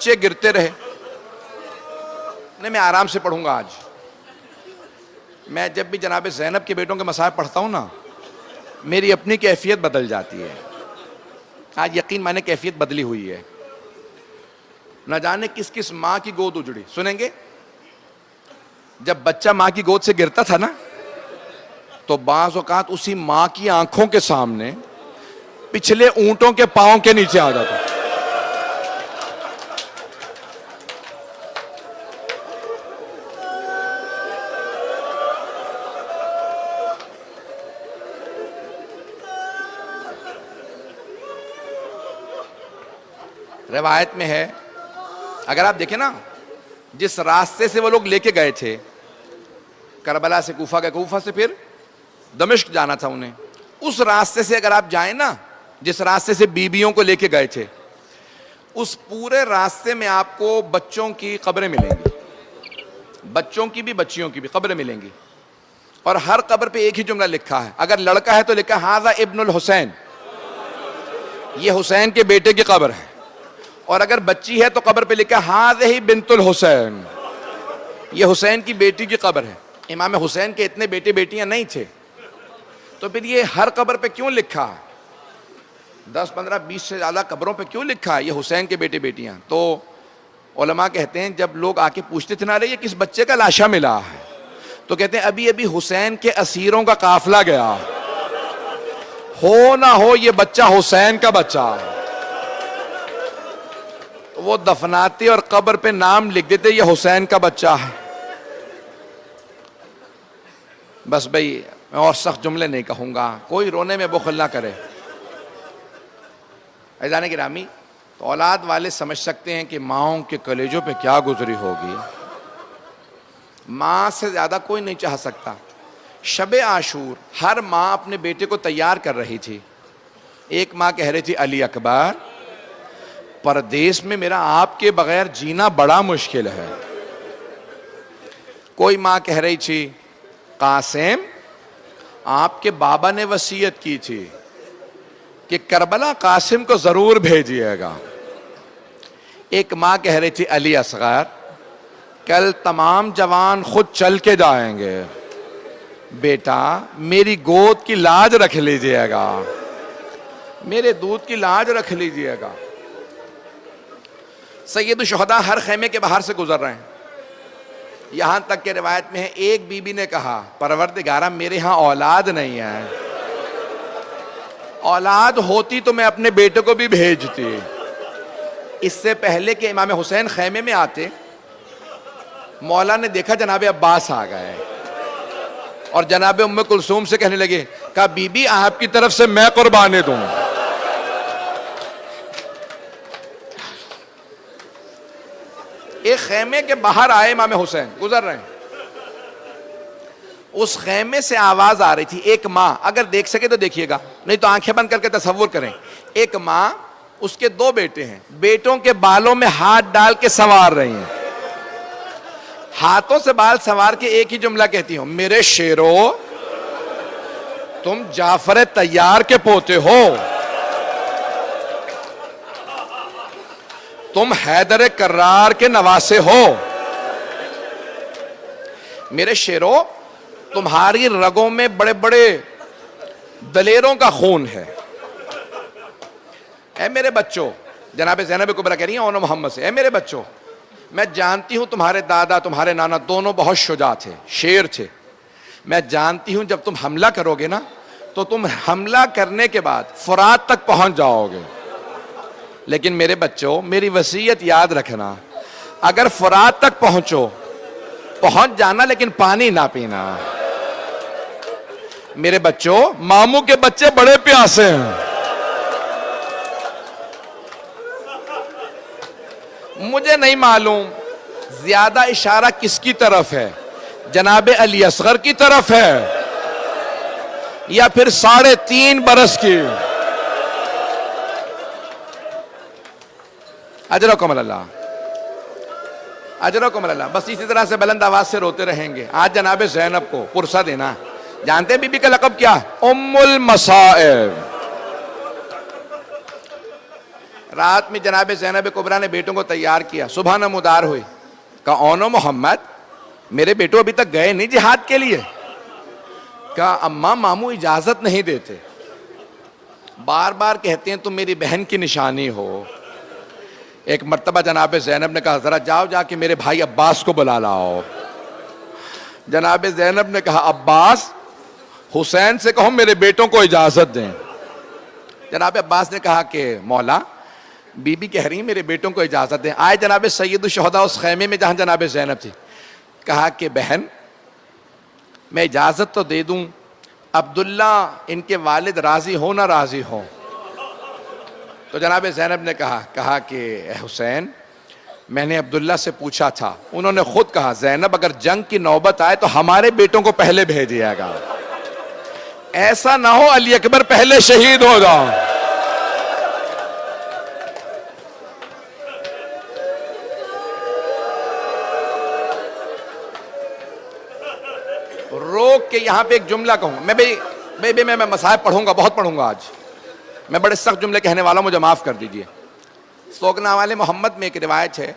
बच्चे गिरते रहे। नहीं, मैं आराम से पढ़ूंगा आज। मैं जब भी जनाब ज़ैनब के बेटों के मसाइब पढ़ता हूं ना, मेरी अपनी कैफियत बदल जाती है। आज यकीन माने कैफियत बदली हुई है। न जाने किस किस माँ की गोद उजड़ी। सुनेंगे, जब बच्चा माँ की गोद से गिरता था ना, तो बाज़ औक़ात उसी माँ की आंखों के सामने पिछले ऊंटों के पांव के नीचे आ जाता। रिवायत में है, अगर आप देखें ना, जिस रास्ते से वो लोग लेके गए थे, करबला से कूफा गए, कूफा से फिर दमिश्क जाना था उन्हें, उस रास्ते से अगर आप जाएं ना, जिस रास्ते से बीबियों को लेके गए थे, उस पूरे रास्ते में आपको बच्चों की कब्रें मिलेंगी, बच्चों की भी बच्चियों की भी कब्रें मिलेंगी। और हर कब्र पे एक ही जुमला लिखा है। अगर लड़का है तो लिखा हाजा इब्नुल हुसैन, ये हुसैन के बेटे की कब्र है। और अगर बच्ची है तो कब्र पे लिखा हाज़िही बिन्तुल हुसैन, ये हुसैन की बेटी की कब्र है। इमाम हुसैन के इतने बेटे बेटियां नहीं थे, तो फिर ये हर कब्र पे क्यों लिखा है? 10, 15, 20 से ज़्यादा कब्रों पे क्यों लिखा है ये हुसैन के बेटे बेटियां? तो उलमा कहते हैं, जब लोग आके पूछते थे ना, अरे ये किस बच्चे का लाशा मिला है, तो कहते हैं अभी अभी हुसैन के असीरों का काफिला गया, हो ना हो ये बच्चा हुसैन का बच्चा है। वो दफनाते और कब्र पे नाम लिख देते, ये हुसैन का बच्चा है। बस भाई, मैं और सख्त जुमले नहीं कहूंगा, कोई रोने में बुखल ना करे। ऐज़ान गिरामी, तो औलाद वाले समझ सकते हैं कि माओं के कलेजों पे क्या गुजरी होगी। माँ से ज्यादा कोई नहीं चाह सकता। शबे आशूर हर माँ अपने बेटे को तैयार कर रही थी। एक माँ कह रही थी, अली अकबर, परदेश में मेरा आपके बगैर जीना बड़ा मुश्किल है। कोई माँ कह रही थी, कासिम, आपके बाबा ने वसीयत की थी कि करबला कासिम को जरूर भेजिएगा। एक माँ कह रही थी, अली असगर, कल तमाम जवान खुद चल के जाएंगे, बेटा मेरी गोद की लाज रख लीजिएगा, मेरे दूध की लाज रख लीजिएगा। सैयद शुहदा हर खेमे के बाहर से गुजर रहे हैं। यहां तक के रिवायत में है, एक बीबी ने कहा, परवरदिगारा मेरे यहां औलाद नहीं है, औलाद होती तो मैं अपने बेटे को भी भेजती। इससे पहले कि इमाम हुसैन खेमे में आते, मौला ने देखा जनाब अब्बास आ गए और जनाब उम्मे कुलसूम से कहने लगे, कहा बीबी आपकी तरफ से मैं कुर्बानी दूं। एक खेमे के बाहर आए इमाम हुसैन, गुजर रहे हैं, उस खेमे से आवाज आ रही थी। एक माँ, अगर देख सके तो देखिएगा, नहीं तो आंखें बंद करके तसव्वुर करें। एक माँ, उसके दो बेटे हैं, बेटों के बालों में हाथ डाल के संवार रही हैं। हाथों से बाल संवार के एक ही जुमला कहती हूं, मेरे शेरो, तुम जाफर तैयार के पोते हो, तुम हैदर कर्रार के नवासे हो। मेरे शेरो, तुम्हारी रगों में बड़े बड़े दलेरों का खून है। ऐ मेरे बच्चों, जनाब ज़ैनब कुबरा कह रही है ओनो मोहम्मद से, ऐ मेरे बच्चों, मैं जानती हूं तुम्हारे दादा तुम्हारे नाना दोनों बहुत शुजा थे, शेर थे। मैं जानती हूं जब तुम हमला करोगे ना, तो तुम हमला करने के बाद फुरात तक पहुंच जाओगे। लेकिन मेरे बच्चों, मेरी वसीयत याद रखना, अगर फुरात तक पहुंच जाना, लेकिन पानी ना पीना। मेरे बच्चों, मामू के बच्चे बड़े प्यासे हैं, मुझे नहीं मालूम ज्यादा इशारा किसकी तरफ है, जनाब अली असगर की तरफ है या फिर 3.5 बरस की। अजरकुम अल्लाह, अजरकुम अल्लाह। बस इसी तरह से बुलंद आवाज से रोते रहेंगे। आज जनाब ज़ैनब को पुरसा देना। जानते हैं बीबी का लक़ब क्या? उम्मुल मसाइब। रात में जनाब ज़ैनब कुबरा ने बेटों को तैयार किया, सुबह नमूदार हुई, कहा ओनो मोहम्मद, मेरे बेटो अभी तक गए नहीं जिहाद के लिए। कहा अम्मा मामू इजाजत नहीं देते, बार बार कहते हैं तुम मेरी बहन की निशानी हो। एक मर्तबा जनाब ज़ैनब ने कहा जरा जाओ जाके मेरे भाई अब्बास को बुला लाओ। जनाब ज़ैनब ने कहा अब्बास, हुसैन से कहो मेरे बेटों को इजाजत दें। जनाब अब्बास ने कहा कि मौला, बीबी कह रही मेरे बेटों को इजाजत दें। आए जनाब सैयद शुहदा उस खैमे में जहां जनाब ज़ैनब थी, कहा कि बहन मैं इजाजत तो दे दूं, अब्दुल्ला इनके वालिद राजी हो ना राजी हो। तो जनाब ज़ैनब ने कहा कि हुसैन, मैंने अब्दुल्ला से पूछा था, उन्होंने खुद कहा ज़ैनब अगर जंग की नौबत आए तो हमारे बेटों को पहले भेजिएगा, ऐसा ना हो अली अकबर पहले शहीद हो जाओ। रोक के यहां पे एक जुमला कहूंगा, मैं मसाहिब पढ़ूंगा, बहुत पढ़ूंगा आज, मैं बड़े सख्त जुमले कहने वाला हूं, मुझे माफ कर दीजिए। सोगना वाले मोहम्मद में एक रिवायत है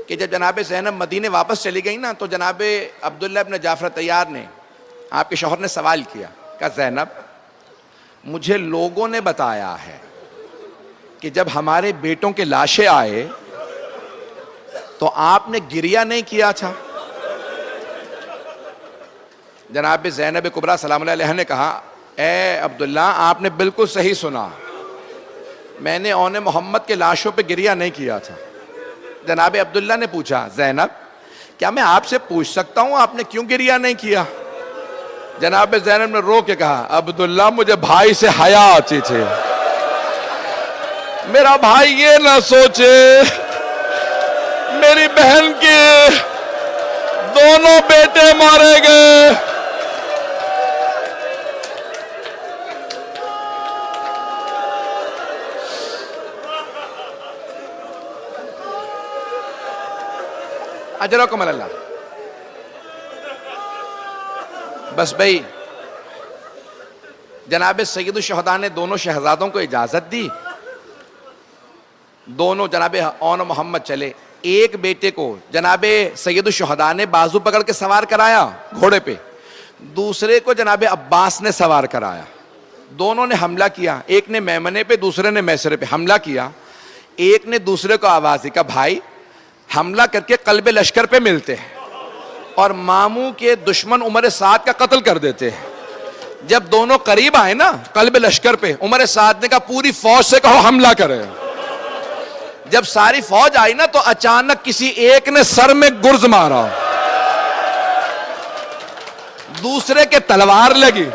कि जब जनाब ज़ैनब मदीने वापस चली गई ना, तो जनाब अब्दुल्ला इब्न जाफर तैयार ने, आपके शौहर ने सवाल किया, कहा ज़ैनब मुझे लोगों ने बताया है कि जब हमारे बेटों के लाशें आए तो आपने गिरिया नहीं किया था। जनाब ज़ैनब कुबरा सलाम अलैहा ने कहा, ए अब्दुल्ला आपने बिल्कुल सही सुना, मैंने औने मोहम्मद के लाशों पे गिरिया नहीं किया था। जनाब अब्दुल्ला ने पूछा, ज़ैनब क्या मैं आपसे पूछ सकता हूं आपने क्यों गिरिया नहीं किया? जनाब ज़ैनब ने रो के कहा, अब्दुल्ला मुझे भाई से हया आती थी, मेरा भाई ये ना सोचे मेरी बहन के दोनों बेटे मारे गए। अजरकुम अल्लाह। बस भाई जनाब सैयद शुहदा ने दोनों शहजादों को इजाजत दी, दोनों जनाब औन मोहम्मद चले। एक बेटे को जनाब सैयद शुहदा ने बाजू पकड़ के सवार कराया घोड़े पे, दूसरे को जनाब अब्बास ने सवार कराया। दोनों ने हमला किया, एक ने मैमने पे दूसरे ने मैसरे पे हमला किया। एक ने दूसरे को आवाज दी, कहा भाई हमला करके कल्बे लश्कर पे मिलते हैं और मामू के दुश्मन उमर साद का कत्ल कर देते हैं। जब दोनों करीब आए ना कल्बे लश्कर पे, उमर साद ने कहा पूरी फौज से कहो हमला करे। जब सारी फौज आई ना तो अचानक किसी एक ने सर में गुर्ज मारा, दूसरे के तलवार लगी,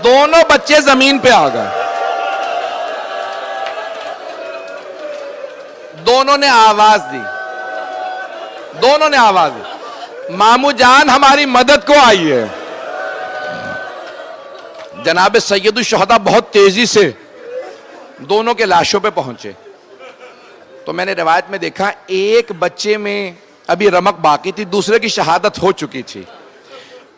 दोनों बच्चे जमीन पे आ गए। दोनों ने आवाज दी, मामू जान हमारी मदद को आइए। जनाब सैयद शुहदा बहुत तेजी से दोनों के लाशों पे पहुंचे। तो मैंने रिवायत में देखा एक बच्चे में अभी रमक बाकी थी, दूसरे की शहादत हो चुकी थी।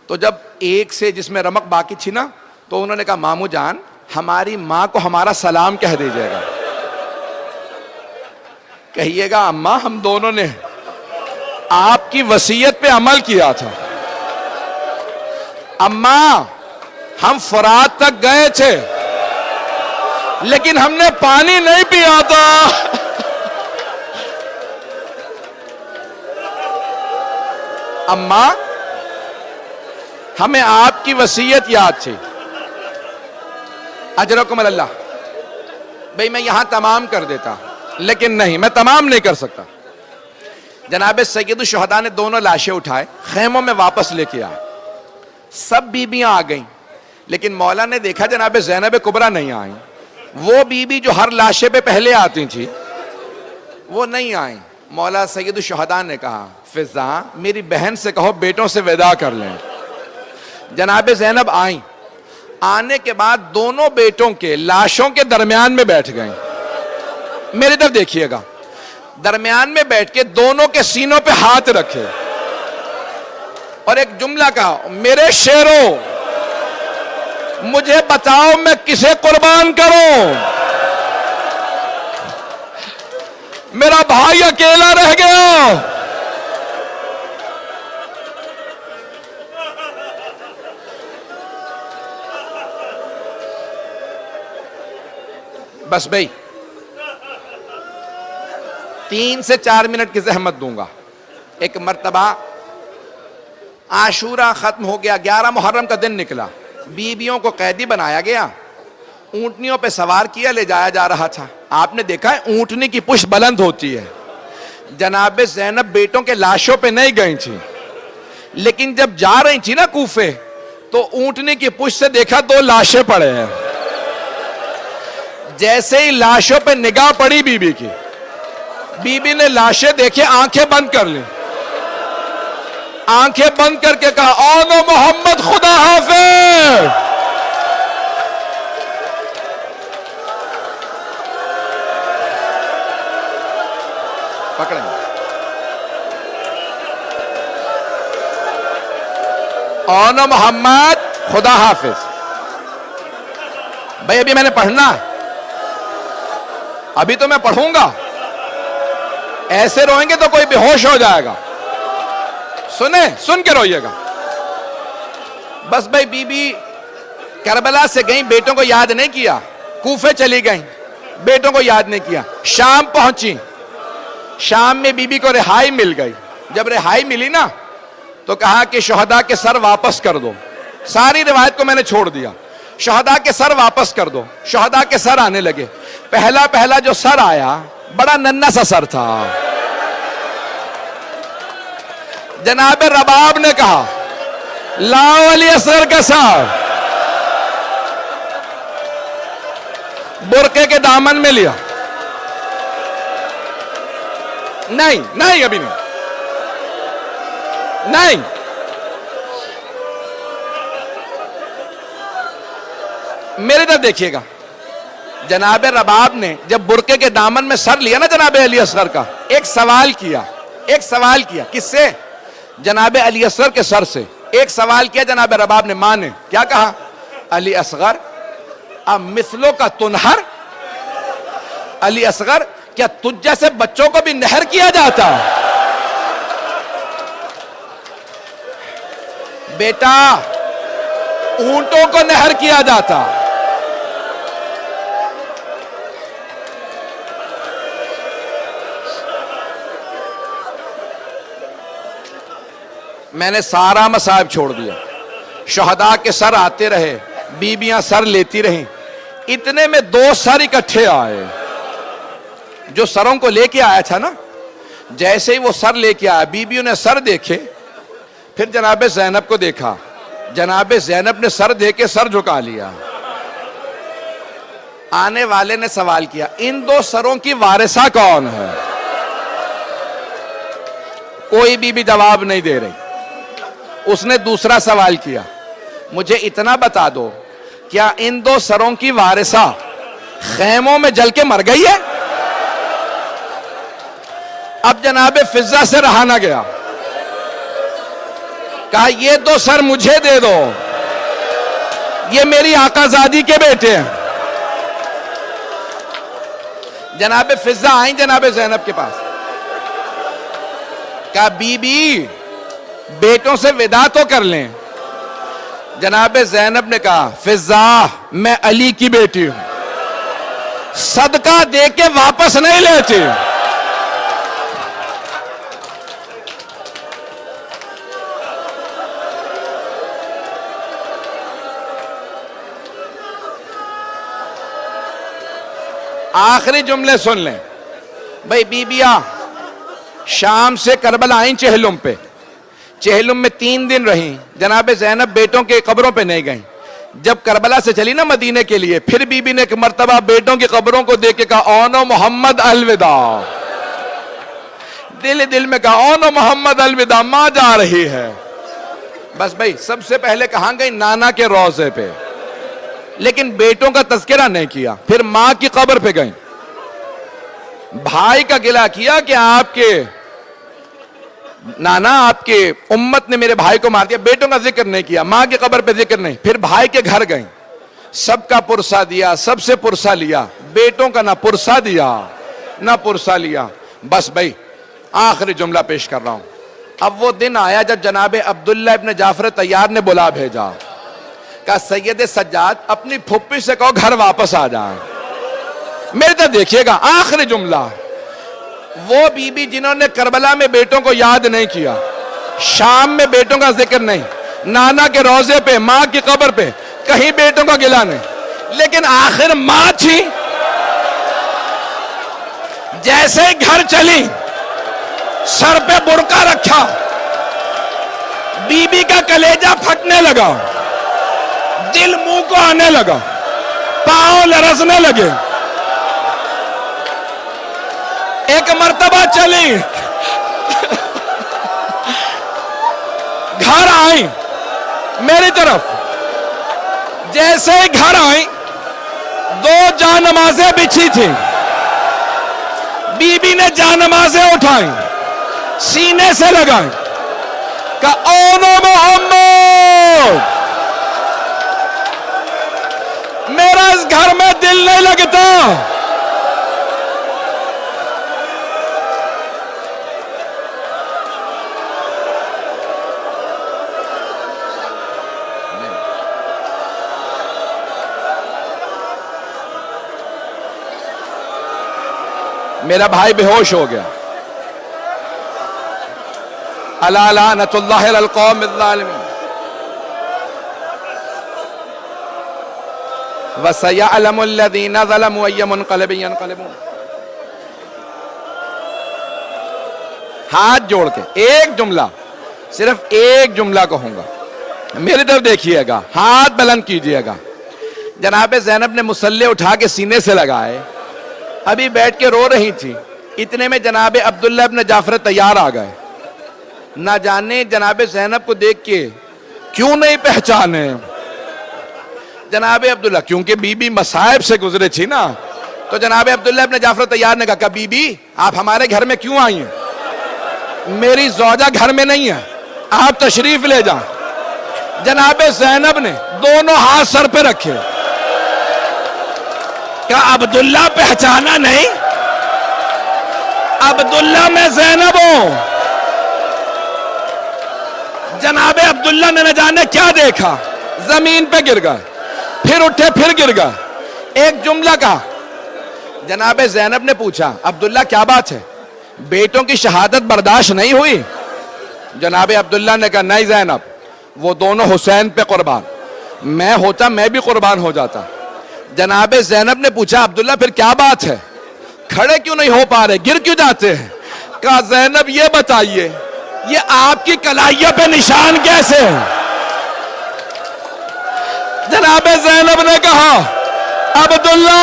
तो जब एक से जिसमें रमक बाकी थी ना, तो उन्होंने कहा मामू जान हमारी मां को हमारा सलाम कह दीजिएगा, कहिएगा अम्मा हम दोनों ने आपकी वसीयत पे अमल किया था। अम्मा हम फरात तक गए थे लेकिन हमने पानी नहीं पिया था। अम्मा हमें आपकी वसीयत याद थी। अजरकुम अल्लाह। भाई मैं यहां तमाम कर देता लेकिन नहीं, मैं तमाम नहीं कर सकता। जनाब सैयद शुहदा ने दोनों लाशें उठाए, खेमों में वापस लेके आए। सब बीबियां आ गईं, लेकिन मौला ने देखा जनाब ज़ैनब कुबरा नहीं आई। वो बीबी जो हर लाशे पे पहले आती थी वो नहीं आई। मौला सैयद शुहदा ने कहा फिजा मेरी बहन से कहो बेटों से विदा कर लें। जनाब ज़ैनब आई, आने के बाद दोनों बेटों के लाशों के दरमियान में बैठ गए। मेरी तरफ देखिएगा, दरमियान में बैठ के दोनों के सीनों पे हाथ रखे और एक जुमला कहा, मेरे शेरों मुझे बताओ मैं किसे कुर्बान करूं? मेरा भाई अकेला रह गया। बस भाई 3 से 4 मिनट की जहमत दूंगा। एक मर्तबा आशूरा खत्म हो गया, 11 मुहर्रम का दिन निकला, बीबियों को कैदी बनाया गया, ऊंटनियों पे सवार किया ले जाया जा रहा था। आपने देखा है ऊंटनी की पुष्ट बुलंद होती है। जनाब ज़ैनब बेटों के लाशों पे नहीं गई थी, लेकिन जब जा रही थी ना कूफे, तो ऊंटनी की पुष्ट से देखा 2 लाशें पड़े हैं। जैसे ही लाशों पे निगाह पड़ी बीबी की, बीबी ने लाशें देखे, आंखें बंद कर ली, आंखें बंद करके कहा, ओनो मोहम्मद खुदा हाफिज। पकड़ेंगे। ओनो मोहम्मद खुदा हाफिज। भाई अभी मैंने पढ़ना, अभी तो मैं पढ़ूंगा। ऐसे रोएंगे तो कोई बेहोश हो जाएगा। सुने, सुन के रोइएगा। बस भाई बीबी करबला से गई, बेटों को याद नहीं किया, कूफे चली गई, बेटों को याद नहीं किया। शाम पहुंची, शाम में बीबी को रिहाई मिल गई। जब रिहाई मिली ना, तो कहा कि शहदा के सर वापस कर दो। सारी रिवायत को मैंने छोड़ दिया, शहदा के सर वापस कर दो। शहदा के सर आने लगे। पहला पहला जो सर आया, बड़ा नन्ना सा सर था। जनाब रबाब ने कहा, लाओ अली असगर का सर। बुरके के दामन में लिया। नहीं नहीं, अभी नहीं, नहीं। मेरे तरफ देखिएगा। जनाब रबाब ने जब बुरके के दामन में सर लिया ना जनाब अली असगर का, एक सवाल किया, एक सवाल किया। किससे? जनाब अली असगर के सर से एक सवाल किया जनाब रबाब ने। मां ने क्या कहा? अली असगर अब मिसलों का तुनहर। अली असगर, क्या तुझ जैसे बच्चों को भी नहर किया जाता? बेटा, ऊंटों को नहर किया जाता। मैंने सारा मसाइब छोड़ दिया। शहदा के सर आते रहे, बीबियां सर लेती रहीं। इतने में 2 सर इकट्ठे आए। जो सरों को लेके आया था ना, जैसे ही वो सर लेके आया, बीबियों ने सर देखे, फिर जनाब ज़ैनब को देखा। जनाब ज़ैनब ने सर देके सर झुका लिया। आने वाले ने सवाल किया, इन 2 सरों की वारिसा कौन है? कोई बीबी जवाब नहीं दे रही। उसने दूसरा सवाल किया, मुझे इतना बता दो, क्या इन 2 सरों की वारिसा खैमों में जल के मर गई है? अब जनाब फिजा से रहा ना गया। कहा, ये 2 सर मुझे दे दो, ये मेरी आकाजादी के बेटे हैं। जनाब फिजा आई जनाब ज़ैनब के पास। कहा, बीबी बेटों से विदा तो कर लें। जनाब ज़ैनब ने कहा, फिजा मैं अली की बेटी हूं, सदका दे के वापस नहीं लेती। आखिरी जुमले सुन लें भाई। बीबिया शाम से करबला आई चेहलुम पे। चेहलुम में 3 दिन रही। जनाब ज़ैनब बेटों के कब्रों पे नहीं गई। जब करबला से चली ना मदीने के लिए, फिर बीबी ने एक मर्तबा बेटों की कब्रों को देख के कहा, ओनो मोहम्मद अलविदा। दिल दिल में कहा, ओनो मोहम्मद अलविदा, मां जा रही है। बस भाई, सबसे पहले कहां गई? नाना के रोजे पे, लेकिन बेटों का तज़किरा नहीं किया। फिर मां की कब्र पे गई, भाई का गिला किया कि आपके नाना, आपके उम्मत ने मेरे भाई को मार दिया। बेटों का जिक्र नहीं किया, मां की कब्र पे जिक्र नहीं। फिर भाई के घर गई, सबका पुरसा दिया, सबसे पुरसा लिया, बेटों का ना पुरसा दिया ना पुरसा लिया। बस भाई आखिरी जुमला पेश कर रहा हूं। अब वो दिन आया जब जनाबे अब्दुल्ला इब्न जाफर तैयार ने बुला भेजा, कहा सैयद सज्जाद अपनी फुप्पी से कहो घर वापस आ जाए। मेरे तो देखिएगा आखिरी जुमला, वो बीबी जिन्होंने करबला में बेटों को याद नहीं किया, शाम में बेटों का जिक्र नहीं, नाना के रोजे पे, माँ की कब्र पे कहीं बेटों का गिला नहीं, लेकिन आखिर मां थी, जैसे ही घर चली सर पे बुरका रखा, बीबी का कलेजा फटने लगा, दिल मुंह को आने लगा, पांव लरसने लगे। एक मर्तबा चली, घर आई मेरी तरफ, जैसे ही घर आई दो जानमाजें बिछी थी, बीबी ने जानमाजें उठाई, सीने से लगाई, कहा ओनो मोहम्मद, मेरा इस घर में दिल नहीं लगता। मेरा भाई बेहोश हो गया। अला लानतुल्लाहि अलल कौमिज़ ज़ालिमीन व सयअलमुल लज़ीना ज़लमू अय्य मुनक़लिबिन यनक़लिबून। हाथ जोड़ के एक जुमला, सिर्फ एक जुमला कहूंगा, मेरी तरफ देखिएगा, हाथ बुलंद कीजिएगा। जनाबे ज़ैनब ने मुसल्ले उठा के सीने से लगाए, अभी बैठ के रो रही थी, इतने में जनाबे अब्दुल्ला इब्न जाफर तैयार आ गए। ना जाने जनाबे ज़ैनब को देख के क्यों नहीं पहचाने जनाबे अब्दुल्ला, क्योंकि बीबी मसाइब से गुजरे थी ना। तो जनाबे अब्दुल्ला इब्न जाफर तैयार ने कहा बीबी आप हमारे घर में क्यों आई हैं? मेरी ज़ौजा घर में नहीं है, आप तशरीफ ले जाएं। जनाबे ज़ैनब ने दोनों हाथ सर पे रखे, क्या अब्दुल्ला पहचाना नहीं? अब्दुल्ला मैं ज़ैनब हूं। जनाबे अब्दुल्ला ने न जाने क्या देखा, जमीन पे गिर गए, फिर उठे फिर गिर गए। एक जुमला कहा, जनाबे ज़ैनब ने पूछा अब्दुल्ला क्या बात है, बेटों की शहादत बर्दाश्त नहीं हुई? जनाबे अब्दुल्ला ने कहा नहीं ज़ैनब, वो दोनों हुसैन पे कुर्बान, मैं होता मैं भी कुर्बान हो जाता। जनाबे ज़ैनब ने पूछा अब्दुल्ला फिर क्या बात है, खड़े क्यों नहीं हो पा रहे, गिर क्यों जाते हैं? कहा ज़ैनब ये बताइए ये आपकी कलाइयों पे निशान कैसे है? जनाबे ज़ैनब ने कहा अब्दुल्ला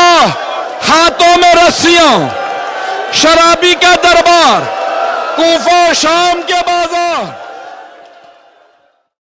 हाथों में रस्सियां, शराबी का दरबार, कूफा शाम के बाजार,